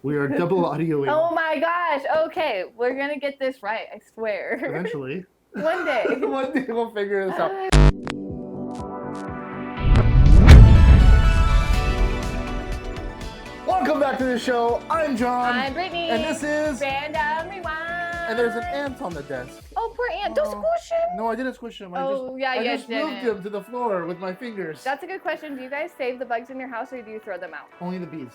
We are double audioing. Oh my gosh. Okay, we're gonna get this right. I swear. Eventually. One day. One day we'll figure this out. Welcome back to the show. I'm John. I'm Brittany. And this is Random Rewind. And there's an ant on the desk. Oh, poor ant. Don't squish him. No, I didn't squish him. I just moved him to the floor with my fingers. That's a good question. Do you guys save the bugs in your house or do you throw them out? Only the bees.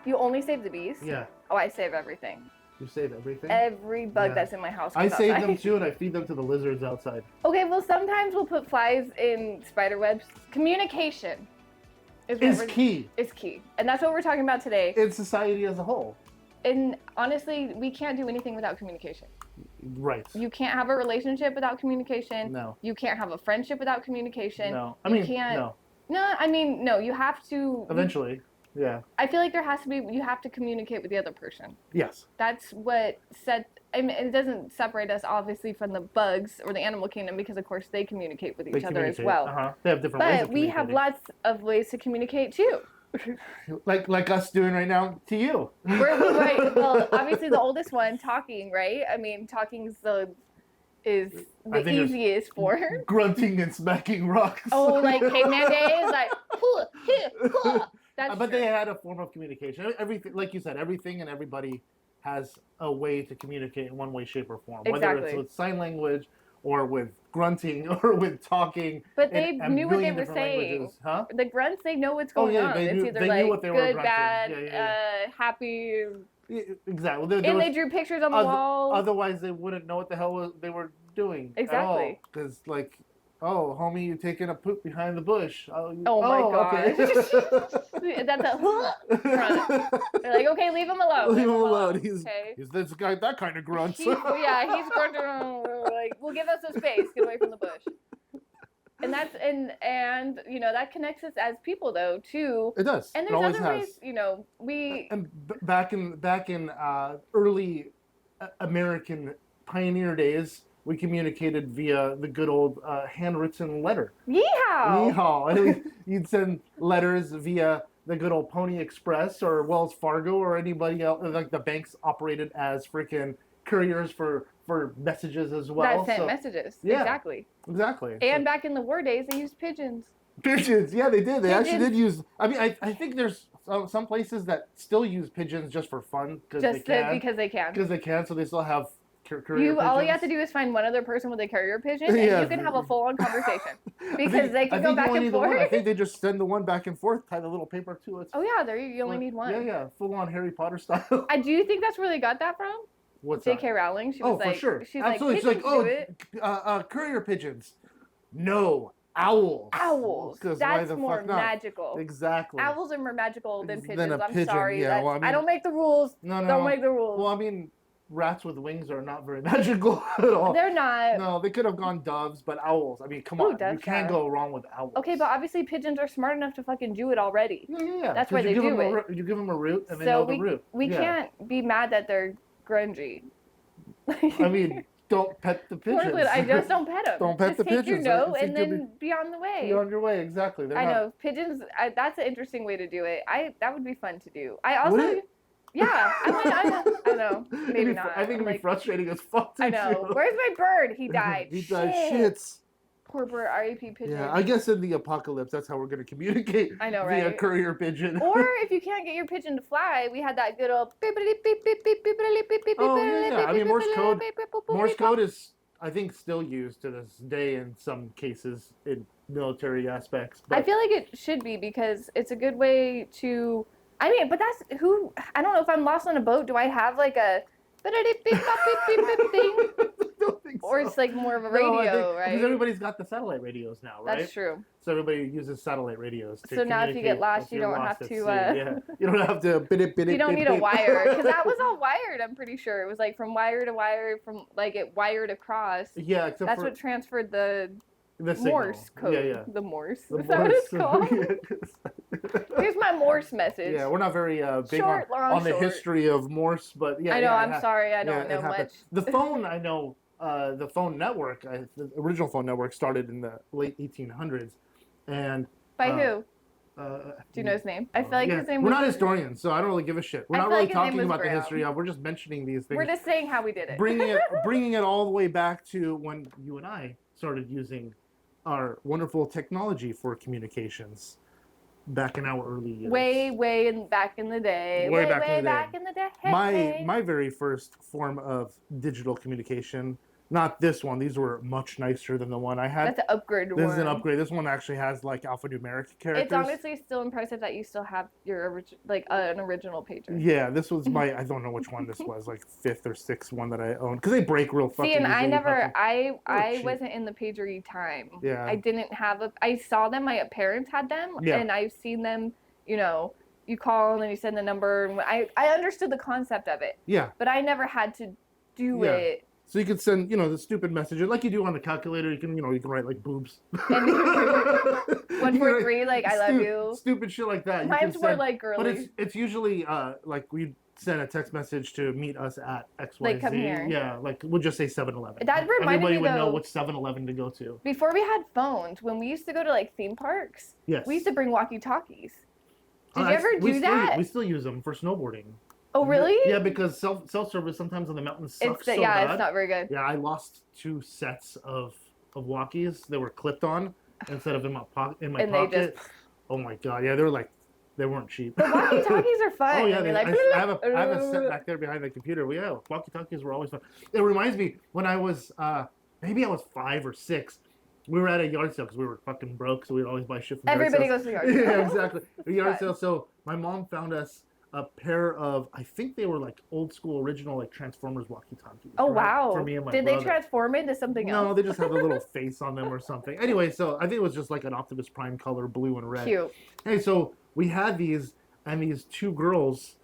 You only save the bees? Yeah. Oh, I save everything. You save everything? Every bug that's in my house. I save them too, and I feed them to the lizards outside. Okay, well, sometimes we'll put flies in spider webs. Communication is key. Is key. And that's what we're talking about today. In society as a whole. And honestly, we can't do anything without communication. Right. You can't have a relationship without communication. No. You can't have a friendship without communication. No. No, you have to. Eventually. Yeah. I feel like there has to be, you have to communicate with the other person. Yes. That's what it doesn't separate us obviously from the bugs or the animal kingdom because of course they communicate with each other as well. They have different ways of But we have lots of ways to communicate too. like us doing right now to you. Right. Well, obviously the oldest one, talking, right? I mean, talking is the easiest for grunting and smacking rocks. Oh, like caveman days, like but they had a form of communication. Everything, like you said, everything and everybody has a way to communicate in one way, shape, or form. Exactly. Whether it's with sign language or with grunting or with talking. But they knew what they were saying. Huh? The grunts, they know what's going on. It's either like good, bad, happy. Exactly. They drew pictures on the wall. Otherwise, they wouldn't know what the hell they were doing. Exactly. Because, like, oh, homie, you taking a poop behind the bush. Oh my gosh. Okay. That's a front. They're like, okay, leave him alone. Leave him alone. He's this guy, that kind of grunt. He's grunting. Like, well, give us a space. Get away from the bush. And that's and you know that connects us as people though too. It does. And there's other ways, you know, back in early American pioneer days, we communicated via the good old handwritten letter. Yeehaw! Yeehaw! You'd send letters via the good old Pony Express or Wells Fargo or anybody else. Like the banks operated as freaking couriers for messages as well. That sent messages. Yeah, exactly. And back in the war days, they used pigeons. Pigeons, yeah, they did. They actually did use. I mean, I think there's some places that still use pigeons just for fun because they can. So they still have. All you have to do is find one other person with a carrier pigeon, and you can have a full-on conversation because they can go back and forth. I think they just send the one back and forth, tie the little paper to it. Oh yeah, you only need one. Yeah, full-on Harry Potter style. I do think that's where they got that from. What's J.K. Rowling. She was like, for sure. She's absolutely. Like, she's like, courier pigeons. No, owls. Owls. That's more magical. Exactly. Owls are more magical than pigeons. I'm sorry. Yeah, well, I don't make the rules. No. Don't make the rules. Well, I mean, rats with wings are not very magical at all. They're not. No, they could have gone doves, but owls. I mean, come on. You can't go wrong with owls. Okay, but obviously pigeons are smart enough to fucking do it already. Yeah. That's why they do it. You give them a root, and they know the root. We can't be mad that they're grungy. I mean, don't pet the pigeons. I just don't pet them. Don't pet the pigeons. Take your note and then be on the way. Be on your way, exactly. I know pigeons. That's an interesting way to do it. That would be fun to do. I also. Yeah, I know. Maybe not. I think it'd be frustrating as fuck. I know. Where's my bird? He died. He died. Shits. Poor bird. R.I.P. pigeon. Yeah, I guess in the apocalypse, that's how we're gonna communicate. I know, right? Via courier pigeon. Or if you can't get your pigeon to fly, we had that good old. Oh yeah. I mean, Morse code. Morse code is, I think, still used to this day in some cases in military aspects. I feel like it should be because it's a good way to. I mean, but that's who. I don't know if I'm lost on a boat. Do I have like a thing? Or it's like more of a radio, right? Because everybody's got the satellite radios now, right? That's true. So everybody uses satellite radios to So now if you get lost, you don't have to. You don't have to. You don't need a wire because that was all wired. I'm pretty sure it was like from wire to wire, from like it wired across. Yeah, except that's what transferred the signal. Morse code. Yeah. The Morse. Is that what it's called? Here's my Morse message. Yeah, we're not very big on the history of Morse, but yeah. I know. I'm sorry. I don't know much. The phone, I know. The phone network, the original phone network, started in the late 1800s, and by who? Do you know his name? I feel like his name We're was... not historians, so I don't really give a shit. We're I not feel really like his name talking was about the Graham. history of. We're just mentioning these things. We're just saying how we did it. bringing it all the way back to when you and I started using our wonderful technology for communications back in our early years. Way back in the day. Way back in the day. My very first form of digital communication. Not this one. These were much nicer than the one I had. That's an upgrade one. This is an upgrade. This one actually has like alphanumeric characters. It's honestly still impressive that you still have your an original pager. Yeah, this was my, I don't know which one this was, like 5th or 6th one that I owned. Because they break real fucking See, and easily. I wasn't in the pager time. Yeah. I didn't have I saw them, my parents had them, and I've seen them, you know, you call and then you send the number, and I understood the concept of it. Yeah. But I never had to do it. So you could send, the stupid messages like you do on the calculator. You can write like boobs. And 143, like I love you. Stupid shit like that. Mine's more like girly. But it's usually like we send a text message to meet us at XYZ. Like come here. Yeah, like we'll just say 7-Eleven. That reminded Everybody me would though, know which 7-Eleven to go to. Before we had phones, when we used to go to like theme parks, we used to bring walkie-talkies. Did you ever do that? We still use them for snowboarding. Oh, really? Yeah, because self-service sometimes on the mountains sucks so bad. It's not very good. Yeah, I lost 2 sets of walkies. They were clipped on instead of in my pocket. They just... Oh my god, yeah, they weren't cheap. The walkie-talkies are fun. Oh yeah, I have a set like, back there behind the computer. Walkie-talkies were always fun. It reminds me when I was maybe I was 5 or 6. We were at a yard sale because we were fucking broke, so we'd always buy shit from everybody yard goes to yard sale. Yeah, exactly. A yard sale. So my mom found us a pair of, I think they were like old school original like Transformers walkie-talkies. Oh wow! For me and my Did brother. They transform into something else? No, they just have a little face on them or something. Anyway, so I think it was just like an Optimus Prime color, blue and red. Cute. Hey, so we had these, and these 2 girls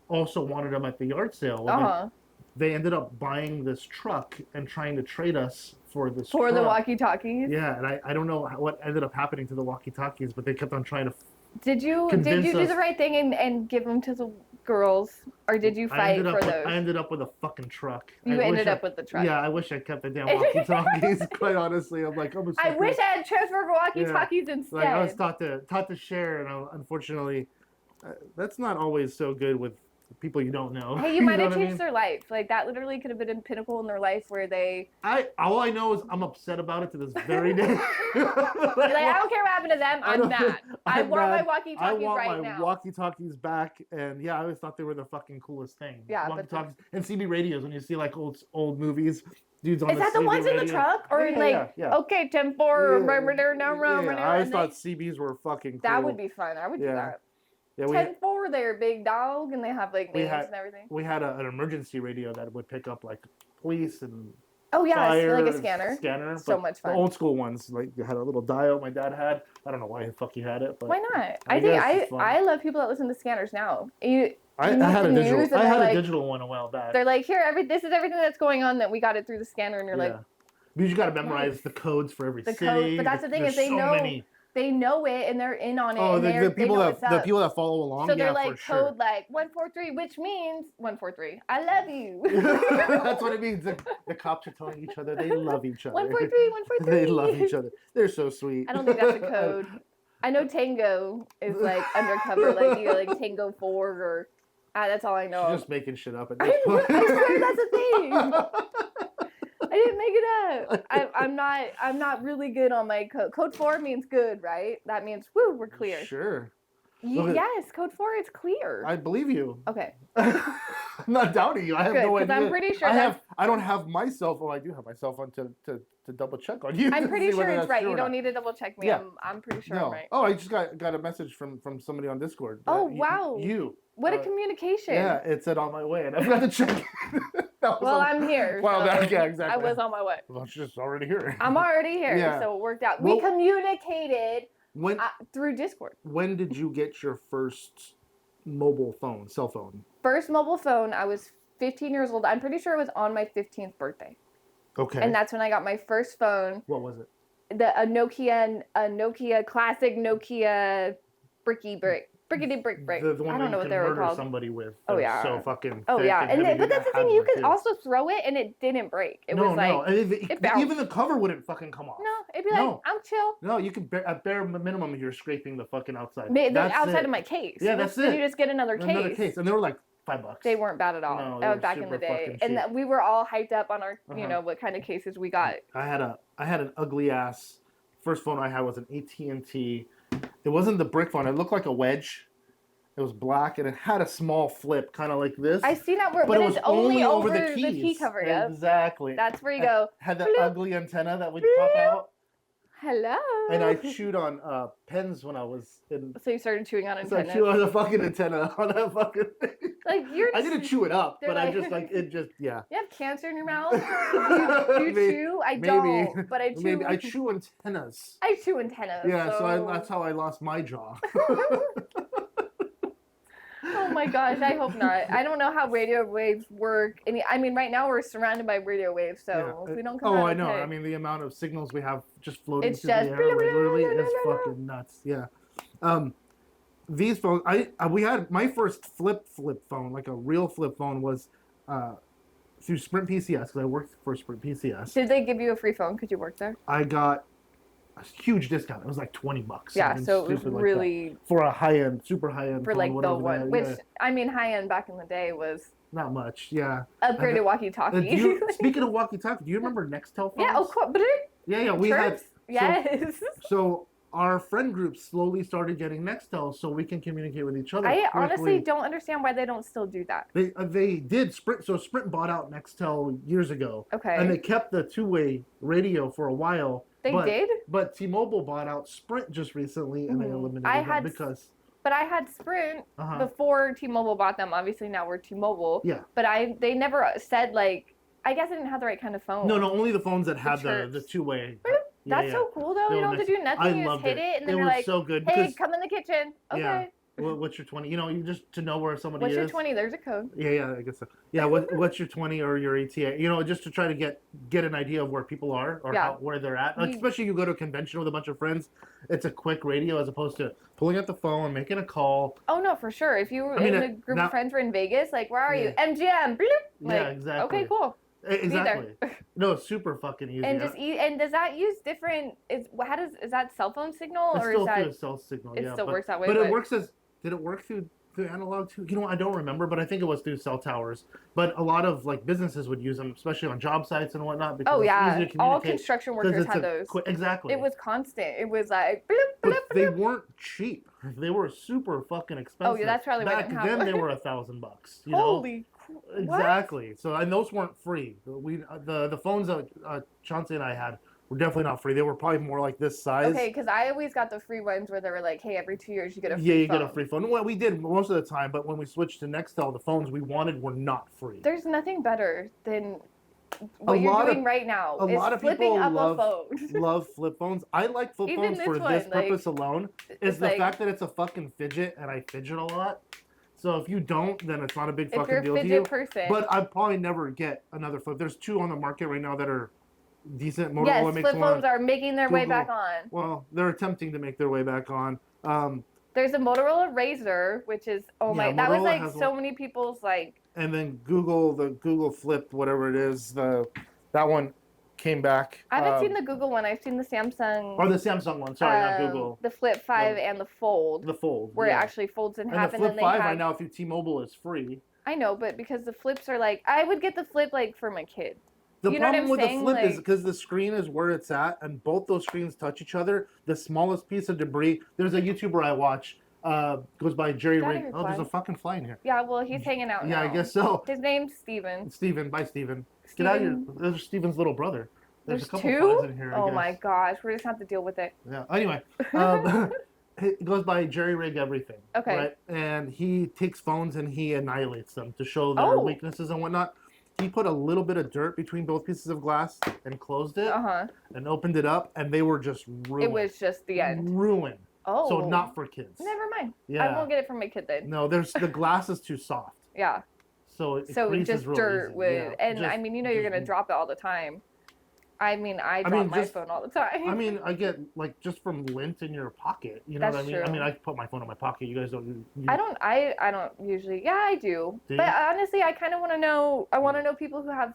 also wanted them at the yard sale. They ended up buying this truck and trying to trade us for this truck. The walkie-talkies? Yeah, and I don't know what ended up happening to the walkie-talkies, but they kept on trying to Did you do the right thing and give them to the girls, or did you fight for those? I ended up with a fucking truck. You ended up with the truck. Yeah, I wish I kept the damn walkie-talkies. Quite honestly, I'm like, I wish I had transferred walkie-talkies instead. Like I was taught to share, and unfortunately, that's not always so good with people you don't know. Hey, you might have changed their life. Like that literally could have been a pinnacle in their life where they. All I know is I'm upset about it to this very day. You're like, I don't care what happened to them. I'm mad. I want my walkie-talkies right now. I want my walkie-talkies back, and yeah, I always thought they were the fucking coolest thing. Yeah, walkie-talkies and CB radios. When you see like old movies, dudes on Is that the ones in the truck, or okay, 10-4, I always thought CBs were fucking cool. That would be fun. I would do that. Yeah, 10-4, they're a big dog, and they have like names and everything. We had an emergency radio that would pick up like police and fire, like a scanner. So much fun. The old school ones, like you had a little dial. My dad had. I don't know why the fuck he had it, but why not? I love people that listen to scanners now. I had a digital one a while back. They're like, here, this is everything that's going on that we got it through the scanner, and you're like, you just got to memorize the codes for every city. But that's the thing is they know it and they're in on it. Oh, the people that follow along. So they're like code like 143, which means 143. I love you. That's what it means. The cops are telling each other they love each other. 143, 143. They love each other. They're so sweet. I don't think that's a code. I know Tango is like undercover, like either like Tango 4 or that's all I know. She's just making shit up at this point. I swear that's a thing. I didn't make it up. I'm not really good on my code. Code 4 means good, right? That means woo, we're clear. Sure. Yes, code 4 is clear. I believe you. Okay. I'm not doubting you. I have no idea. I'm pretty sure I don't have my cell phone. I do have my cell phone to double check on you. I'm pretty sure it's right. You don't need to double check me. Yeah. I'm pretty sure I'm right. Oh, I just got a message from somebody on Discord. Oh, wow. What a communication. Yeah, it said on my way, and I forgot to check. I'm here. Well, yeah, exactly. I was on my way. Well, she's just already here. I'm already here, so it worked out. We communicated through Discord. When did you get your first mobile phone, cell phone? First mobile phone, I was 15 years old. I'm pretty sure it was on my 15th birthday. Okay. And that's when I got my first phone. What was it? A Nokia classic Nokia bricky Brickety brick. The one I that don't know you what can they were murder called. somebody with. Oh, They're yeah. so fucking Oh thick yeah, and heavy. but that's the I had thing. You one could too. also throw it, and it didn't break. It was like no. it bounced. Even the cover wouldn't fucking come off. No, it'd be like I'm chill. No, you could at bare minimum you're scraping the fucking outside. The That's outside it. of my case. Yeah, that's then it. you just get another case. And they were like $5. They weren't bad at all. No, That was back in the day, and we were all hyped up on our, what kind of cases we got. I had an ugly ass. First phone I had was an AT&T. It wasn't the brick phone. It looked like a wedge. It was black and it had a small flip, kind of like this. I see that, but it was it's only over the keys. The key cover. Yep. Exactly. That's where you go. Had that ugly antenna that would pop out. Hello. And I chewed on pens when I was in. So you started chewing on antennas. So I chewed on the fucking antenna on that fucking thing. Like I didn't chew it up, but like, I just it just You have cancer in your mouth. Do you maybe, chew? I don't, but I chew. Maybe I chew antennas. I chew antennas. Yeah, so that's how I lost my jaw. Oh my gosh, I hope not. I don't know how radio waves work. I mean, right now we're surrounded by radio waves, so if we don't come out I know. okay. I mean, the amount of signals we have just floating through just the air regularly is fucking nuts. Yeah. These phones, we had my first flip phone, like a real flip phone, was through Sprint PCS because I worked for Sprint PCS. Did they give you a free phone? Could you work there? I got a huge discount. It was like $20. Yeah, so it was really like for a high-end, super high-end for phone, like the one, which yeah. I mean, high-end back in the day was not much. Yeah. Upgraded walkie-talkie. Speaking of walkie-talkie, do you remember Nextel phones? Yeah, of course. Yeah, we had. Yes. So our friend group slowly started getting Nextel so we can communicate with each other. I honestly don't understand why they don't still do that. They did. Sprint bought out Nextel years ago. Okay. And they kept the two-way radio for a while. They did? But T-Mobile bought out Sprint just recently, and they eliminated them because... But I had Sprint before T-Mobile bought them. Obviously, now we're T-Mobile. Yeah. But they never said, like... I guess I didn't have the right kind of phone. No, only the phones that had the two-way... That's so cool, though. You don't have to do nothing. You just hit it, and then you're like, so good hey, come in the kitchen. Okay. Yeah. What's your 20? You just to know where somebody is. What's your 20? There's a code. Yeah, I guess so. Yeah, what's your 20 or your ETA? Just to try to get an idea of where people are or where they're at. Like, especially you go to a convention with a bunch of friends, it's a quick radio as opposed to pulling out the phone, making a call. Oh, no, for sure. If you in a group of friends were in Vegas, like, where are you? MGM. Bloop. Like, yeah, exactly. Okay, cool. Exactly. No, it's super fucking easy. And and does that use different? Is that cell phone signal or is that through a cell signal? It still works that way. But it works as. Did it work through analog too? I don't remember, but I think it was through cell towers. But a lot of like businesses would use them, especially on job sites and whatnot. Because it's easy to communicate. All construction workers had those. Exactly. It was constant. It was like. Bloop, bloop, but they weren't cheap. They were super fucking expensive. Oh yeah, that's probably back then. They were $1,000. Holy. Exactly. What? So and those weren't free. The phones that Chauncey and I had were definitely not free. They were probably more like this size. Okay, because I always got the free ones where they were like, hey, every 2 years you get a free phone. Yeah, you get a free phone. Well, we did most of the time, but when we switched to Nextel, the phones we wanted were not free. There's nothing better than what you're doing right now. A lot of people love flip phones. I like flip phones for this purpose alone. Is the fact that it's a fucking fidget, and I fidget a lot. So if you don't, then it's not a big fucking deal to you. If you're a fidget person. But I'd probably never get another flip. There's 2 on the market right now that are decent. Motorola yes, makes flip phones are making their way back on. Well, they're attempting to make their way back on. There's a Motorola Razr, which is that was like so many people's like. And then the Google Flip, whatever it is, that one came back. I haven't seen the Google one. I've seen the Samsung. Or the Samsung one. Sorry, not Google. The Flip 5 and the Fold. The Fold. Where it actually folds in half. And the Flip 5 right now through T-Mobile is free. I know, but because the flips are like, I would get the Flip like for my kid. The problem with the Flip is because the screen is where it's at, and both those screens touch each other. The smallest piece of debris. There's a YouTuber I watch. Goes by Jerry Rig. Oh, there's a fucking fly in here. Yeah, well, he's hanging out now. Yeah, I guess so. His name's Steven. Bye, Steven. Get out of here. There's Steven's little brother. There's a couple 2? flies in here, oh my gosh, we're just gonna have to deal with it. Yeah. Anyway, it goes by Jerry Rig Everything. Okay. Right? And he takes phones and he annihilates them to show their weaknesses and whatnot. He put a little bit of dirt between both pieces of glass and closed it and opened it up, and they were just ruined. It was just the end. Ruined. Oh. So not for kids. Never mind. Yeah. I won't get it for my kid then. No, the glass is too soft. Yeah. So it just real dirt easy. with, yeah, and I mean, you're gonna drop it all the time. I mean, I drop my phone all the time. I mean, I get like just from lint in your pocket. You know what I mean? True. I mean, I put my phone in my pocket. You guys don't. I don't usually. Yeah, I do. But honestly, I kind of want to know. I want to know people who have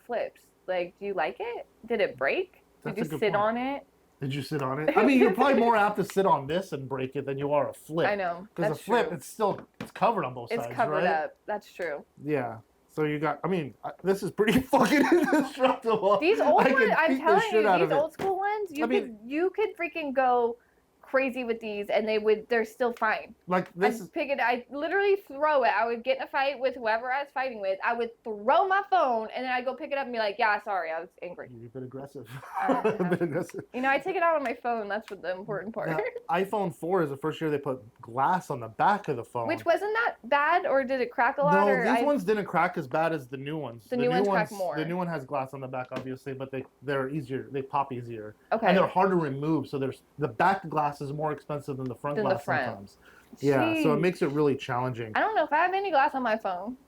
flips. Like, do you like it? Did it break? Did you sit on it? Did you sit on it? I mean, you're probably more apt to sit on this and break it than you are a flip. I know. Because a flip, it's covered on both sides, It's covered up. That's true. Yeah. So you got, I mean, this is pretty fucking indestructible. These old ones, I'm telling you, these old school ones, you could freaking go crazy with these and they're still fine. Like this I literally throw it. I would get in a fight with whoever I was fighting with. I would throw my phone and then I'd go pick it up and be like, yeah, sorry, I was angry. You've been aggressive. You know, I take it out on my phone. That's what the important part. Now, iPhone 4 is the first year they put glass on the back of the phone. Which wasn't that bad, or did it crack a lot? No, these ones didn't crack as bad as the new ones. The new ones crack more. The new one has glass on the back, obviously, but they're easier. They pop easier. Okay. And they're hard to remove, so the back glass is more expensive than the front glass sometimes. Yeah, so it makes it really challenging. I don't know if I have any glass on my phone.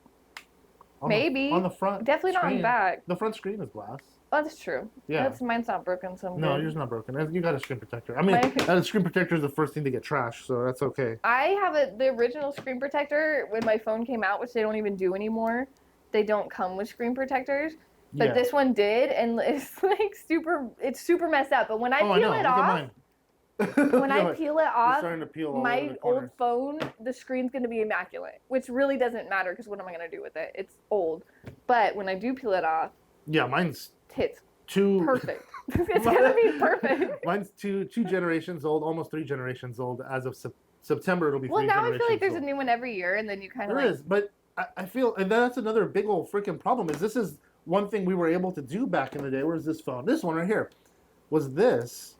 Maybe. On the front. Definitely screen. Not on the back. The front screen is glass. Oh, that's true. Yeah. Mine's not broken, so I'm No, good. yours not broken. You got a screen protector. I mean, a screen protector is the first thing to get trashed, so that's okay. I have the original screen protector when my phone came out, which they don't even do anymore. They don't come with screen protectors. But this one did, and it's like super messed up. But when I peel it off, I peel my old phone, the screen's going to be immaculate, which really doesn't matter because what am I going to do with it? It's old. But when I do peel it off, yeah, mine's perfect. It's going to be perfect. Mine's two generations old, almost 3 generations old. As of September, it'll be 3 generations old. Well, now I feel like there's a new one every year, and then you kind of There is, but I feel, and that's another big old freaking problem, is this is one thing we were able to do back in the day. Where's this phone? This one right here. Was this.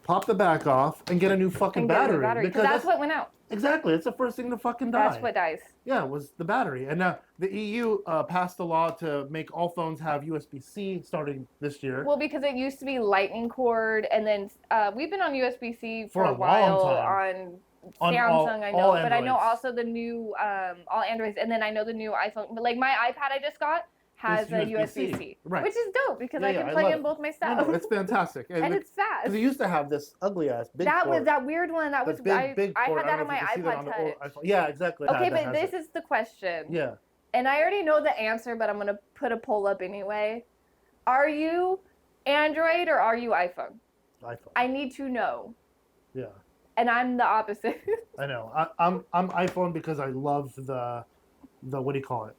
Pop the back off and get a new fucking battery. Because that's what went out. Exactly. It's the first thing to fucking die. That's what dies. Yeah, it was the battery. And now the EU passed a law to make all phones have USB-C starting this year. Well, because it used to be lightning cord, and then we've been on USB-C for a while on Samsung, I know. But I know also the new all Androids, and then I know the new iPhone. But like my iPad I just got has a USB-C, right. Which is dope because I can plug in both my stuff. No, it's fantastic. And it's fast. Because it used to have this ugly ass big cord. Was that weird one. That was big I had that on my iPod Touch. Yeah, exactly. Okay, but this is the question. Yeah. And I already know the answer, but I'm going to put a poll up anyway. Are you Android or are you iPhone? iPhone. I need to know. Yeah. And I'm the opposite. I know. I'm iPhone because I love the what do you call it?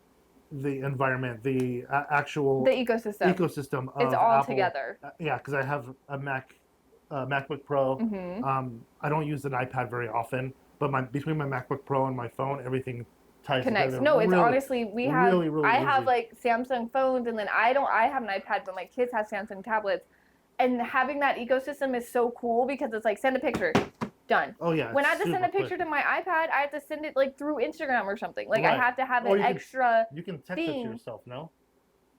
The environment, the actual ecosystem of it's all Apple. Together. Yeah, because I have a MacBook Pro. Mm-hmm. I don't use an iPad very often, but between my MacBook Pro and my phone, everything ties connects. together. No, it's honestly I easy. have like Samsung phones, and then I have an iPad, but my kids have Samsung tablets, and having that ecosystem is so cool because it's like send a picture. Done. Oh yeah. When I have to send a picture to my iPad, I have to send it like through Instagram or something. Like I have to have an extra. You can text it to yourself, no?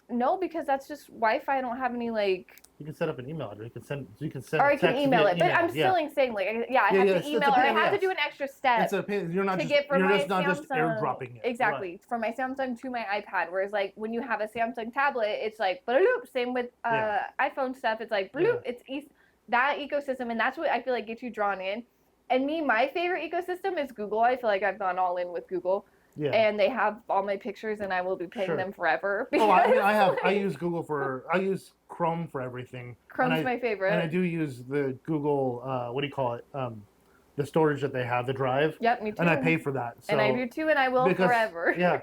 No, because that's just Wi-Fi. I don't have any like. You can set up an email address. You can send. Or I can email it, but I'm still saying like I have to email, or I have to do an extra step. It's a pain. You're not to just. Get from you're my just not Samsung, just airdropping it. Exactly, right. From my Samsung to my iPad. Whereas like when you have a Samsung tablet, it's like bloop. Same with iPhone stuff. It's like bloop. It's that ecosystem, and that's what I feel like gets you drawn in. And my favorite ecosystem is Google. I feel like I've gone all in with Google. Yeah. And they have all my pictures, and I will be paying them forever. I use Google I use Chrome for everything. Chrome's my favorite. And I do use the Google, what do you call it? The storage that they have, the drive. Yep, me too. And I pay for that. So, and I do too, and I will forever. Yeah.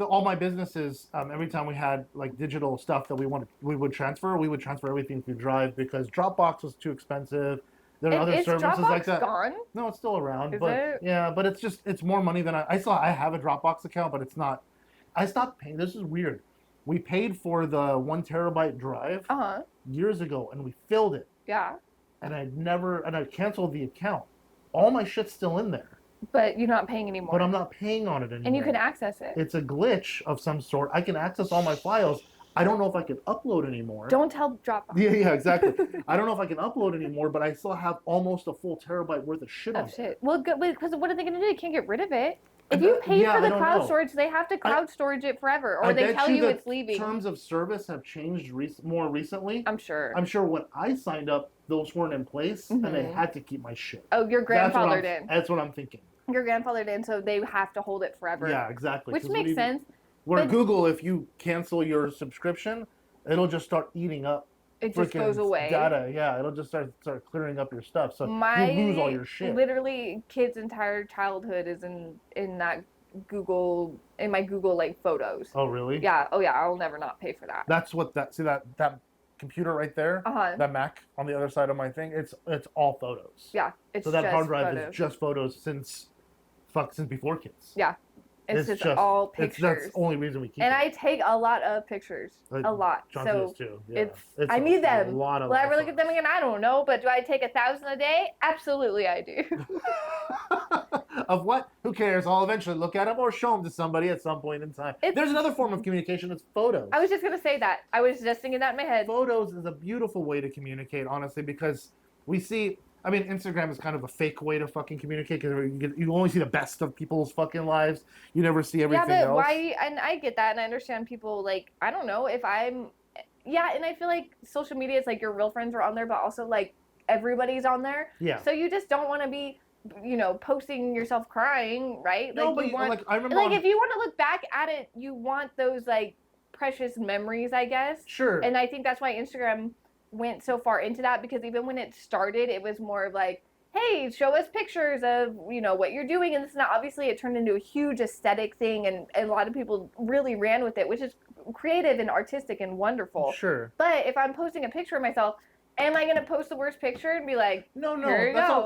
All my businesses, every time we had like digital stuff that we would transfer everything through Drive because Dropbox was too expensive. There are other services Dropbox like that. Gone? No, it's still around. Is it? Yeah, but it's more money than I have a Dropbox account, but it's not. I stopped paying. This is weird. We paid for the 1 terabyte drive years ago, and we filled it. Yeah. And I canceled the account. All my shit's still in there. But you're not paying anymore. But I'm not paying on it anymore. And you can access it. It's a glitch of some sort. I can access all my files. I don't know if I can upload anymore. Don't tell Dropbox. Yeah, exactly. I don't know if I can upload anymore, but I still have almost a full terabyte worth of shit on it. Well, good, because what are they going to do? They can't get rid of it. If you pay for the cloud storage, they have to cloud storage it forever, or they tell you it's leaving. Terms of service have changed more recently. I'm sure. I'm sure when I signed up, those weren't in place, and they had to keep my shit. Oh, your grandfather did. That's what I'm thinking. Your grandfather did, so they have to hold it forever. Yeah, exactly. Which makes sense. Where Google, if you cancel your subscription, it'll just start eating up. It just goes away. Data, yeah, it'll just start clearing up your stuff, so you lose all your shit. Literally, kid's entire childhood is in that Google, in my Google like photos. Oh really? Yeah. Oh yeah. I'll never not pay for that. That's what that computer right there, that Mac on the other side of my thing, it's all photos. Yeah, it's so that just hard drive photos. is just photos since before kids. Yeah. It's just all pictures. That's the only reason we keep it. And I take a lot of pictures. A lot. John so does too. Yeah. I need them. Will I ever look at them again? I don't know. But do I take 1,000 a day? Absolutely I do. Of what? Who cares? I'll eventually look at them or show them to somebody at some point in time. There's another form of communication. It's photos. I was just going to say that. I was just thinking that in my head. Photos is a beautiful way to communicate, honestly, because we see... I mean, Instagram is kind of a fake way to fucking communicate because you only see the best of people's fucking lives. You never see everything else. Yeah, but why? And I get that, and I understand people, like, I don't know, if I'm... Yeah, and I feel like social media is like your real friends are on there, but also, like, everybody's on there. Yeah. So you just don't want to be, posting yourself crying, right? No, like, but I remember... Like, if you want to look back at it, you want those, like, precious memories, I guess. Sure. And I think that's why Instagram went so far into that, because even when it started, it was more of like, hey, show us pictures of, what you're doing. And this now, obviously, it turned into a huge aesthetic thing, and a lot of people really ran with it, which is creative and artistic and wonderful. Sure. But if I'm posting a picture of myself, am I going to post the worst picture and be like, no,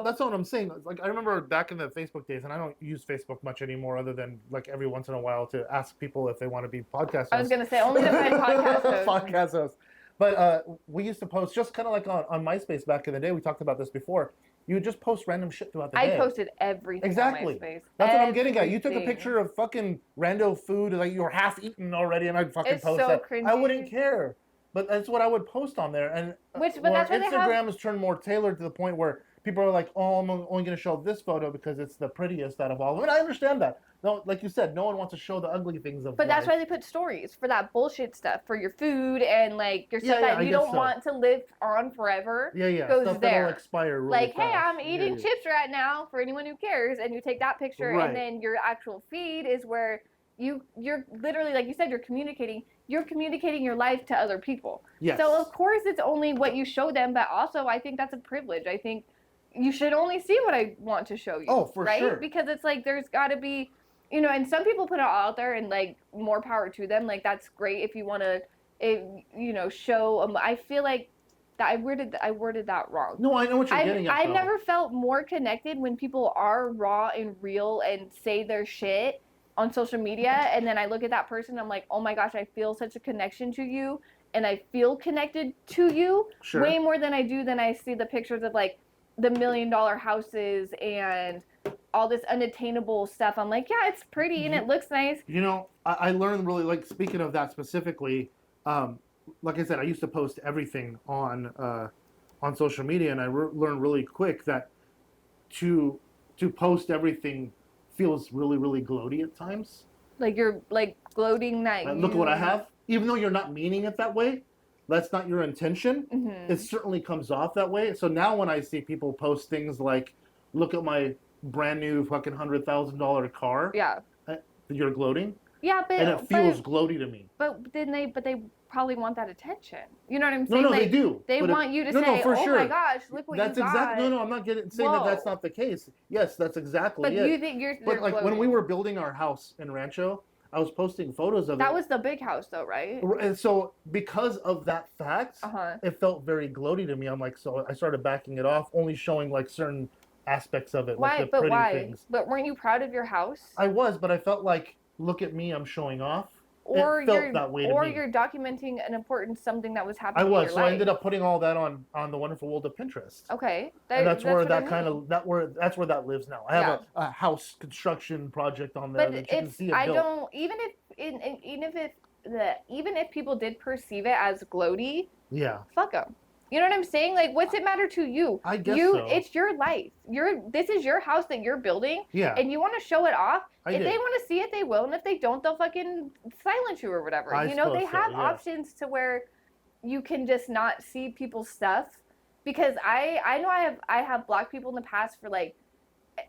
that's not what I'm saying. Like, I remember back in the Facebook days, and I don't use Facebook much anymore other than, like, every once in a while to ask people if they want to be podcast hosts. I was going to say, only to find podcast hosts. Podcast hosts. But we used to post just kind of like on MySpace back in the day. We talked about this before. You would just post random shit throughout the day. I posted everything exactly. on MySpace. That's what I'm getting at. You took a picture of fucking rando food, like you were half eaten already, and I'd fucking post so that. Cringy. I wouldn't care. But that's what I would post on there. And but that's why Instagram has turned more tailored to the point where people are like, oh, I'm only going to show this photo because it's the prettiest out of all of them. And I understand that. No, like you said, no one wants to show the ugly things of But life. that's why they put stories for that bullshit stuff, for your food and like your stuff that you don't want to live on forever. Yeah. Goes stuff there. That'll expire really like, fast. hey, I'm eating chips right now for anyone who cares, and you take that picture, right. and then your actual feed is where you're literally, like you said, you're communicating your life to other people. Yes. So of course it's only what you show them, but also I think that's a privilege. I think you should only see what I want to show you. Oh, for right? sure. Because it's like there's got to be, and some people put it all out there, and like more power to them. Like that's great if you want to, show. I feel like that I worded that wrong. No, I know what you're getting at. I never felt more connected when people are raw and real and say their shit on social media, and then I look at that person, I'm like, oh my gosh, I feel such a connection to you, and I feel connected to you way more than I see the pictures of like the $1 million houses and all this unattainable stuff. I'm like, yeah, it's pretty and it looks nice. I learned really, like, speaking of that specifically, like I said, I used to post everything on social media, and I learned really quick that to post everything feels really, really gloaty at times. Like you're like gloating that look at what I have. Even though you're not meaning it that way, that's not your intention. Mm-hmm. It certainly comes off that way. So now when I see people post things like, look at my brand new fucking $100,000 car. Yeah. You're gloating. Yeah, but and it feels gloaty to me. But they probably want that attention. You know what I'm saying? No, they do. They want you to say, "Oh my gosh, look what you got." No, I'm not saying that that's not the case. Yes, that's exactly it. But you think But like when we were building our house in Rancho, I was posting photos of it. That was the big house, though, right? And so because of that fact, it felt very gloaty to me. I'm like, so I started backing it off, only showing like certain aspects of it, like the pretty things. But weren't you proud of your house? I was, but I felt like, look at me, I'm showing off. Or it felt that way to me. you're documenting an important something that was happening. I was, in your so life. I ended up putting all that on the wonderful world of Pinterest. Okay, and that's where that's where that lives now. I have a house construction project on there that you can see it built. Even if people did perceive it as gloaty, fuck them. You know what I'm saying? Like, what's it matter to you? I guess so. It's your life. This is your house that you're building. Yeah. And you want to show it off. If they want to see it, they will, and if they don't, they'll fucking silence you or whatever. You know, they have options to where you can just not see people's stuff. Because I know I have blocked people in the past for like,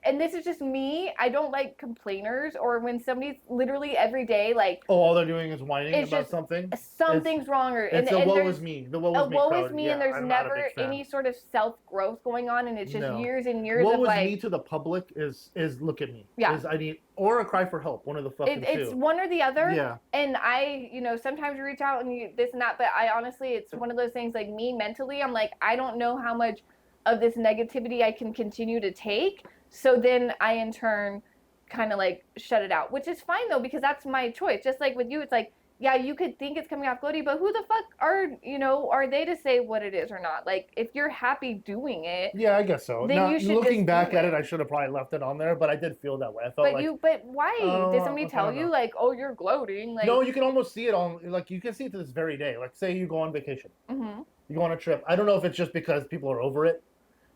and this is just me, I don't like complainers or when somebody's literally every day like, oh, all they're doing is whining about something. Something's wrong, or it's the woe is me. The woe is me. And there's never any sort of self growth going on, and it's just years and years of like. Woe is me to the public is look at me. Yeah. I need or a cry for help. One of the fucking two. It's one or the other. Yeah. And I, you know, sometimes you reach out and you this and that, but I honestly, it's one of those things like me mentally, I'm like, I don't know how much of this negativity I can continue to take. So then I, in turn, kind of like shut it out, which is fine though, because that's my choice. Just like with you, it's like, yeah, you could think it's coming off gloaty, but who the fuck are they to say what it is or not? Like, if you're happy doing it. Yeah, I guess so. Then now, you should looking back at it, I should have probably left it on there, but I did feel that way. I felt but why? Did somebody tell you like, oh, you're gloating? Like, no, you can almost see it on, like, you can see it to this very day. Like, say you go on vacation. Mm-hmm. You go on a trip. I don't know if it's just because people are over it,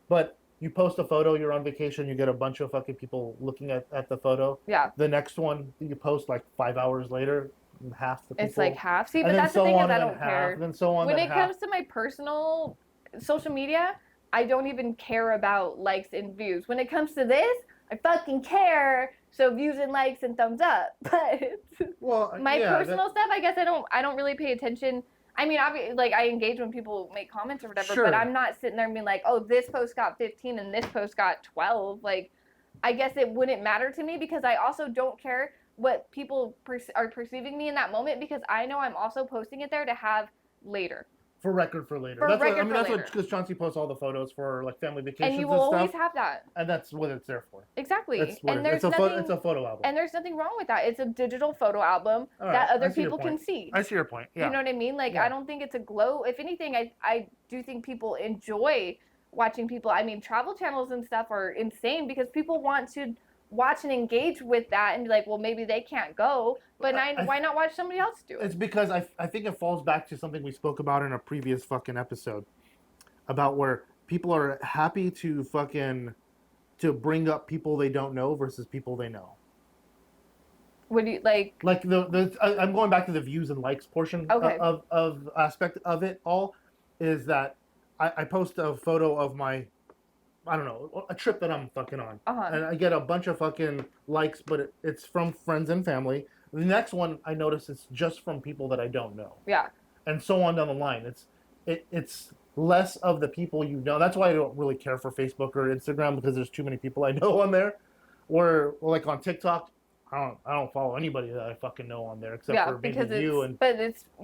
but you post a photo, you're on vacation, you get a bunch of fucking people looking at the photo. Yeah. The next one you post like 5 hours later, half the people. It's like half. See, but that's the thing is I don't care. And then so on. When it comes to my personal social media, I don't even care about likes and views. When it comes to this, I fucking care. So views and likes and thumbs up. But my personal stuff, I guess I don't really pay attention. I mean, obviously, like, I engage when people make comments or whatever, but I'm not sitting there and being like, oh, this post got 15 and this post got 12. Like, I guess it wouldn't matter to me because I also don't care what people are perceiving me in that moment because I know I'm also posting it there to have later. For record for later. That's what because Chauncey posts all the photos for like family vacations and you will always have that. And that's what it's there for. Exactly. It's a photo album. And there's nothing wrong with that. It's a digital photo album that other people can see. I see your point. Yeah. You know what I mean? Like I don't think it's a glow. If anything, I do think people enjoy watching people. I mean, travel channels and stuff are insane because people want to watch and engage with that and be like, well, maybe they can't go, but why not watch somebody else do it? It's because I think it falls back to something we spoke about in a previous fucking episode about where people are happy to bring up people they don't know versus people they know. What do you like? Like I'm going back to the views and likes portion of aspect of it all is that I post a photo of my, I don't know, a trip that I'm fucking on. And I get a bunch of fucking likes, but it's from friends and family. The next one I notice it's just from people that I don't know. Yeah. And so on down the line. It's less of the people you know. That's why I don't really care for Facebook or Instagram because there's too many people I know on there. Or like on TikTok, I don't follow anybody that I fucking know on there except for maybe you and